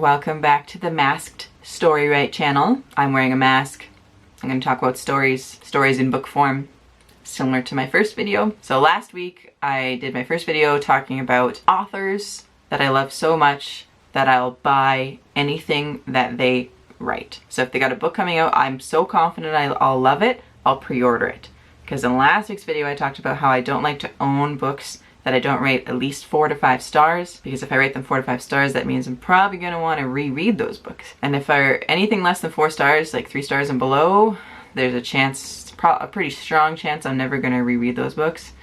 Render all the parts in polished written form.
Welcome back to the Masked Story Write channel. I'm wearing a mask. I'm going to talk about stories in book form, similar to my first video. So last week I did my first video talking about authors that I love so much that I'll buy anything that they write. So if they got a book coming out, I'm so confident I'll love it, I'll pre-order it. Because in last week's video I talked about how I don't like to own books that I don't rate at least 4 to 5 stars, because if I rate them 4 to 5 stars, that means I'm probably going to want to reread those books. And if they're anything less than 4 stars, like 3 stars and below, there's a chance, a pretty strong chance I'm never going to reread those books.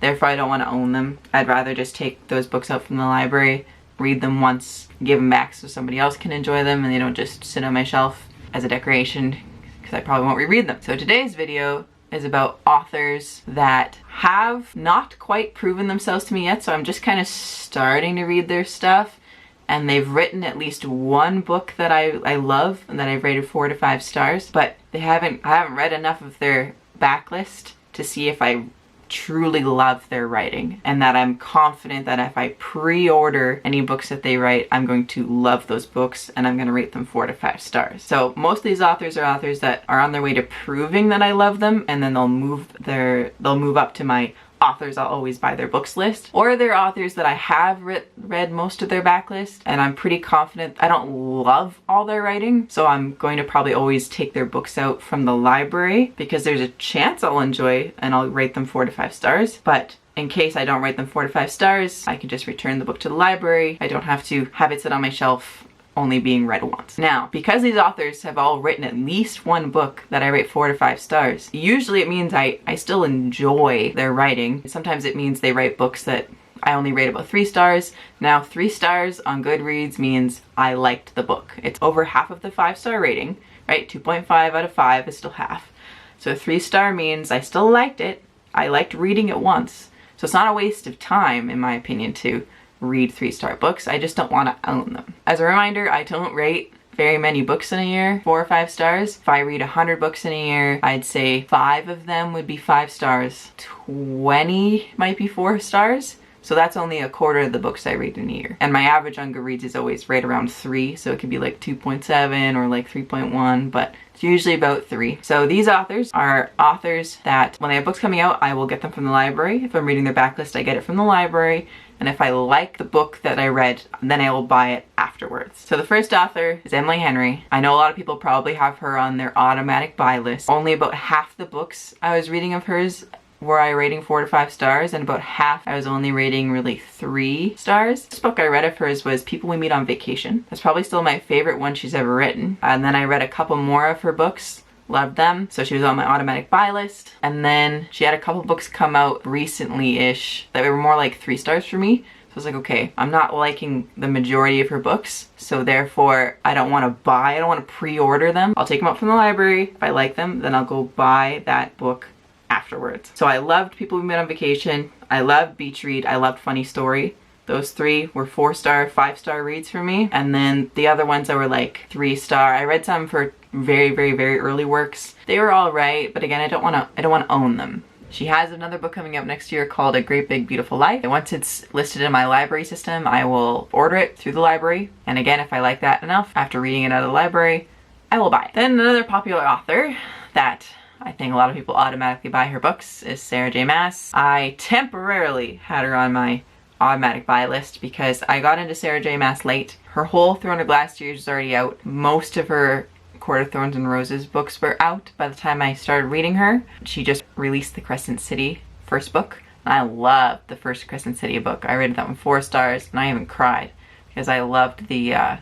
Therefore, I don't want to own them. I'd rather just take those books out from the library, read them once, give them back so somebody else can enjoy them and they don't just sit on my shelf as a decoration, because I probably won't reread them. So today's video is about authors that have not quite proven themselves to me yet, so I'm just kind of starting to read their stuff, and they've written at least one book that I love and that I've rated 4 to 5 stars, but I haven't read enough of their backlist to see if I truly love their writing, and that I'm confident that if I pre-order any books that they write, I'm going to love those books and I'm going to rate them 4 to 5 stars. So most of these authors are authors that are on their way to proving that I love them, and then they'll move up to my authors I'll always buy their books list, or they're authors that I have read most of their backlist and I'm pretty confident I don't love all their writing, so I'm going to probably always take their books out from the library because there's a chance I'll enjoy and I'll rate them 4 to 5 stars. But in case I don't rate them 4 to 5 stars, I can just return the book to the library. I don't have to have it sit on my shelf only being read once. Now, because these authors have all written at least one book that I rate 4 to 5 stars, usually it means I still enjoy their writing. Sometimes it means they write books that I only rate about 3 stars. Now, 3 stars on Goodreads means I liked the book. It's over half of the 5-star rating, right? 2.5 out of 5 is still half. So 3-star means I still liked it. I liked reading it once. So it's not a waste of time, in my opinion, to read 3-star books. I just don't want to own them. As a reminder, I don't rate very many books in a year 4 or 5 stars. If I read 100 books in a year, I'd say 5 of them would be 5 stars. 20 might be 4 stars. So that's only a quarter of the books I read in a year. And my average on Goodreads is always right around 3, so it could be like 2.7 or like 3.1, but it's usually about 3. So these authors are authors that when they have books coming out, I will get them from the library. If I'm reading their backlist, I get it from the library. And if I like the book that I read, then I will buy it afterwards. So the first author is Emily Henry. I know a lot of people probably have her on their automatic buy list. Only about half the books I was reading of hers were I rating 4 to 5 stars, and about half I was only rating really 3 stars. This book I read of hers was People We Meet on Vacation. That's probably still my favorite one she's ever written. And then I read a couple more of her books. Loved them. So she was on my automatic buy list. And then she had a couple books come out recently-ish that were more like 3 stars for me. So I was like, okay, I'm not liking the majority of her books, so therefore I don't want to pre-order them. I'll take them out from the library. If I like them, then I'll go buy that book afterwards. So I loved People We Met on Vacation. I loved Beach Read. I loved Funny Story. Those 3 were 4-star, 5-star reads for me. And then the other ones that were like 3-star, I read some for very, very, very early works. They were all right, but again, I don't want to own them. She has another book coming out next year called A Great Big Beautiful Life. And once it's listed in my library system, I will order it through the library. And again, if I like that enough, after reading it out of the library, I will buy it. Then another popular author that I think a lot of people automatically buy her books is J Maas. I temporarily had her on my automatic buy list because I got into J Maas late. Her whole Throne of Glass series is already out. Most of her Court of Thorns and Roses books were out by the time I started reading her. She just released the Crescent City first book, and I loved the first Crescent City book. I rated that one 4 stars, and I even cried because I loved the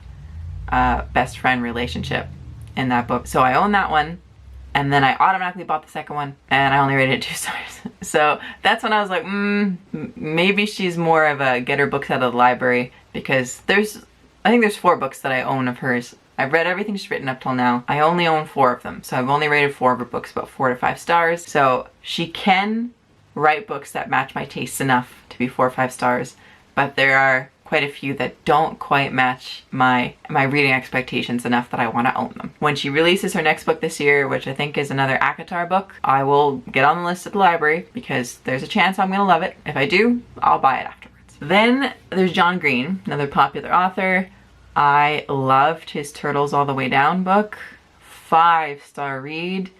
best friend relationship in that book. So I own that one, and then I automatically bought the second one, and I only rated it 2 stars. So that's when I was like, maybe she's more of a get her books out of the library, because I think there's 4 books that I own of hers. I've read everything she's written up till now. I only own 4 of them, so I've only rated 4 of her books, about 4 to 5 stars. So she can write books that match my tastes enough to be 4 or 5 stars, but there are quite a few that don't quite match my reading expectations enough that I want to own them. When she releases her next book this year, which I think is another ACOTAR book, I will get on the list at the library because there's a chance I'm going to love it. If I do, I'll buy it afterwards. Then there's John Green, another popular author. I loved his Turtles All the Way Down book. 5-star read.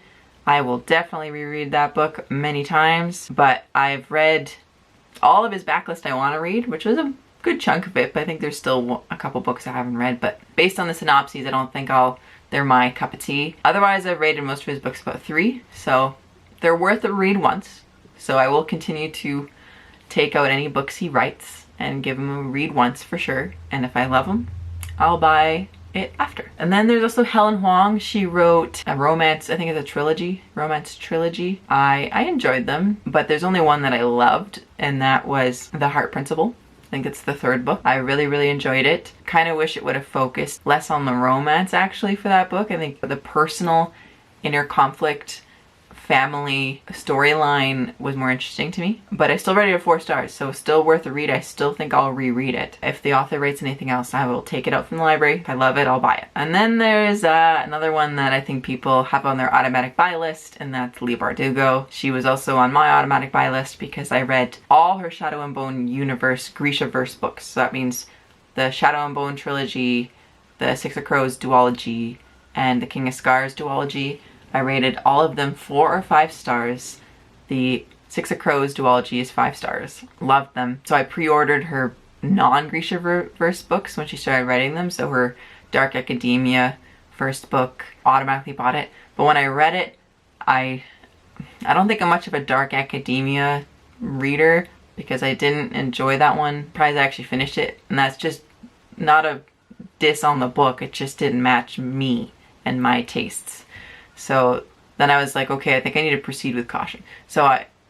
I will definitely reread that book many times, but I've read all of his backlist I want to read, which was a good chunk of it, but I think there's still a couple books I haven't read, but based on the synopses, I don't think they're my cup of tea. Otherwise, I've rated most of his books about 3, so they're worth a read once. So I will continue to take out any books he writes and give him a read once for sure, and if I love him, I'll buy it after. And then there's also Helen Hoang. She wrote a romance, I think it's a trilogy, romance trilogy. I enjoyed them, but there's only one that I loved, and that was The Heart Principle. I think it's the 3rd book. I really enjoyed it. Kind of wish it would have focused less on the romance actually for that book. I think the personal inner conflict family storyline was more interesting to me, but I still rated it 4 stars, so still worth a read. I still think I'll reread it. If the author writes anything else, I will take it out from the library. If I love it, I'll buy it. And then there's another one that I think people have on their automatic buy list, and that's Leigh Bardugo. She was also on my automatic buy list because I read all her Shadow and Bone universe Grishaverse books. So that means the Shadow and Bone trilogy, the Six of Crows duology, and the King of Scars duology. I rated all of them 4 or 5 stars. The Six of Crows duology is 5 stars. Loved them. So I pre-ordered her non-Grishaverse books when she started writing them. So her Dark Academia first book, automatically bought it. But when I read it, I don't think I'm much of a Dark Academia reader because I didn't enjoy that one. Surprised I actually finished it. And that's just not a diss on the book. It just didn't match me and my tastes. So then I was like, okay, I think I need to proceed with caution. So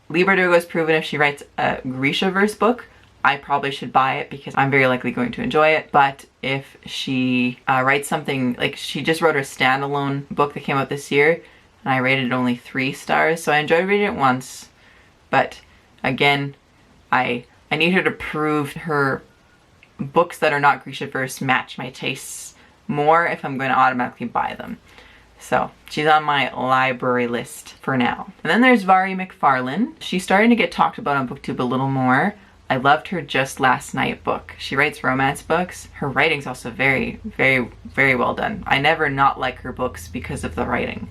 Leigh Bardugo has proven if she writes a Grishaverse book, I probably should buy it because I'm very likely going to enjoy it. But if she writes something, like she just wrote her standalone book that came out this year, and I rated it only 3 stars. So I enjoyed reading it once, but again, I need her to prove her books that are not Grishaverse match my tastes more if I'm going to automatically buy them. So she's on my library list for now. And then there's Mhairi McFarlane. She's starting to get talked about on BookTube a little more. I loved her Just Last Night book. She writes romance books. Her writing's also very well done. I never not like her books because of the writing.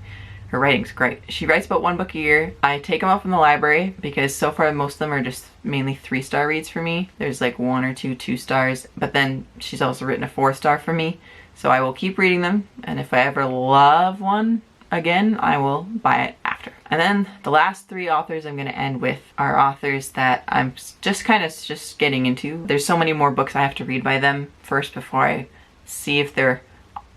Her writing's great. She writes about 1 book a year. I take them out from the library because so far most of them are just mainly 3-star reads for me. There's like 1 or 2 stars, but then she's also written a 4-star for me. So I will keep reading them, and if I ever love one again, I will buy it after. And then the last 3 authors I'm going to end with are authors that I'm just kind of getting into. There's so many more books I have to read by them first before I see if they're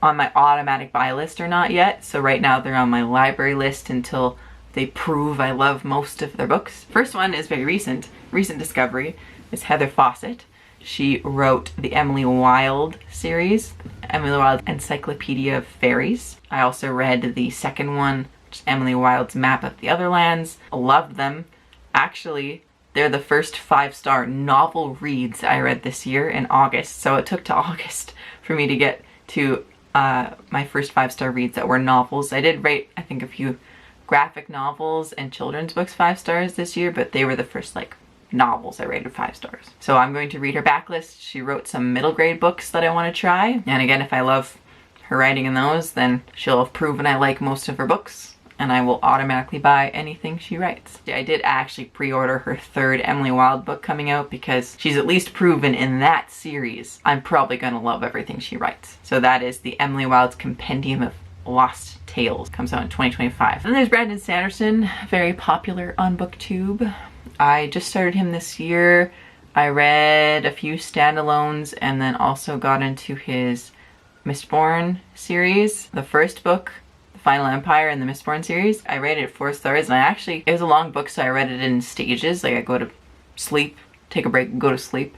on my automatic buy list or not yet. So right now they're on my library list until they prove I love most of their books. First one is very recent discovery, is Heather Fawcett. She wrote the Emily Wilde series, Emily Wilde Encyclopedia of Fairies. I also read the second one, which is Emily Wilde's Map of the Otherlands. Loved them. Actually, they're the first 5-star novel reads I read this year in August. So it took to August for me to get to my first 5-star reads that were novels. I did rate, I think, a few graphic novels and children's books 5 stars this year, but they were the first novels I rated 5 stars. So I'm going to read her backlist. She wrote some middle grade books that I want to try. And again, if I love her writing in those, then she'll have proven I like most of her books, and I will automatically buy anything she writes. I did actually pre-order her 3rd Emily Wilde book coming out because she's at least proven in that series I'm probably gonna love everything she writes. So that is the Emily Wilde's Compendium of Lost Tales. Comes out in 2025. And then there's Brandon Sanderson, very popular on BookTube. I just started him this year. I read a few standalones and then also got into his Mistborn series. The first book, The Final Empire, and the Mistborn series, I rated it 4 stars, and it was a long book, so I read it in stages. Like I go to sleep, take a break, and go to sleep.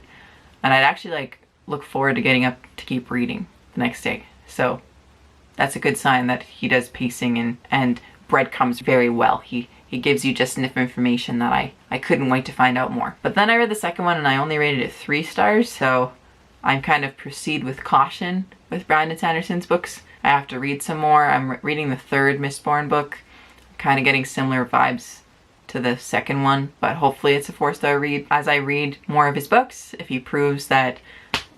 And I'd actually look forward to getting up to keep reading the next day. So that's a good sign that he does pacing and breadcrumbs very well. He gives you just enough information that I couldn't wait to find out more. But then I read the second one and I only rated it 3 stars, so I'm kind of proceed with caution with Brandon Sanderson's books. I have to read some more. I'm reading the 3rd Mistborn book. I'm kind of getting similar vibes to the second one, but hopefully it's a 4-star read. As I read more of his books, if he proves that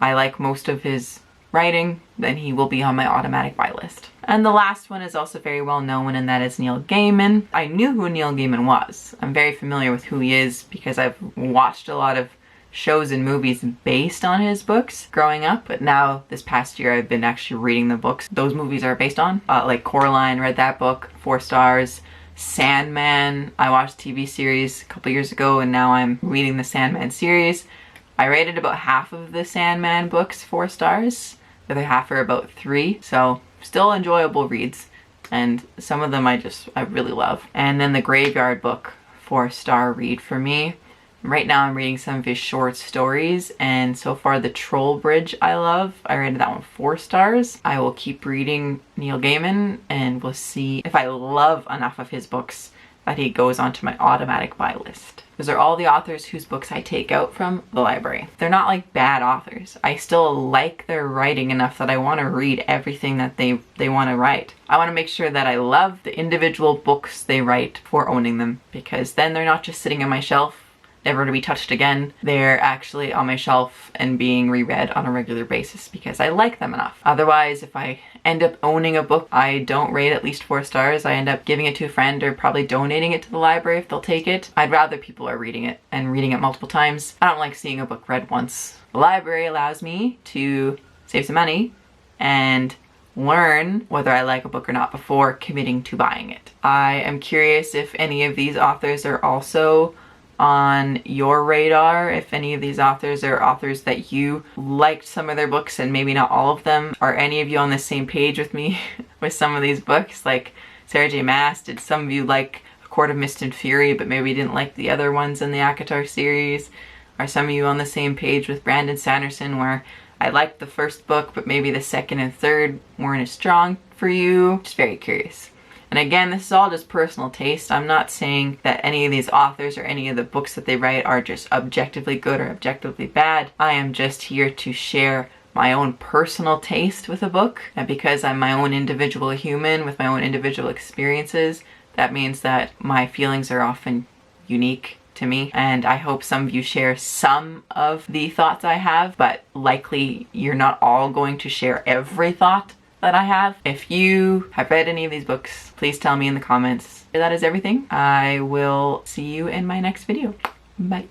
I like most of his writing, then he will be on my automatic buy list. And the last one is also very well known, and that is Neil Gaiman. I knew who Neil Gaiman was. I'm very familiar with who he is because I've watched a lot of shows and movies based on his books growing up, but now this past year I've been actually reading the books those movies are based on. Like Coraline, read that book, 4 stars. Sandman, I watched a TV series a couple years ago, and now I'm reading the Sandman series. I rated about half of the Sandman books 4 stars, the other half are about 3, so still enjoyable reads, and some of them I really love. And then the Graveyard book, 4-star read for me. Right now I'm reading some of his short stories, and so far The Troll Bridge I love. I rated that one 4 stars. I will keep reading Neil Gaiman, and we'll see if I love enough of his books that he goes onto my automatic buy list. Those are all the authors whose books I take out from the library. They're not like bad authors. I still like their writing enough that I want to read everything that they want to write. I want to make sure that I love the individual books they write for owning them, because then they're not just sitting on my shelf never to be touched again. They're actually on my shelf and being reread on a regular basis because I like them enough. Otherwise, if I end up owning a book I don't rate at least 4 stars, I end up giving it to a friend or probably donating it to the library if they'll take it. I'd rather people are reading it and reading it multiple times. I don't like seeing a book read once. The library allows me to save some money and learn whether I like a book or not before committing to buying it. I am curious if any of these authors are also on your radar, if any of these authors are authors that you liked some of their books and maybe not all of them. Are any of you on the same page with me with some of these books? Like Sarah J Maas, did some of you like A Court of Mist and Fury but maybe didn't like the other ones in the ACOTAR series? Are some of you on the same page with Brandon Sanderson, where I liked the first book but maybe the second and third weren't as strong for you? Just very curious. And again, this is all just personal taste. I'm not saying that any of these authors or any of the books that they write are just objectively good or objectively bad. I am just here to share my own personal taste with a book. And because I'm my own individual human with my own individual experiences, that means that my feelings are often unique to me. And I hope some of you share some of the thoughts I have, but likely you're not all going to share every thought that I have. If you have read any of these books, please tell me in the comments. That is everything. I will see you in my next video. Bye.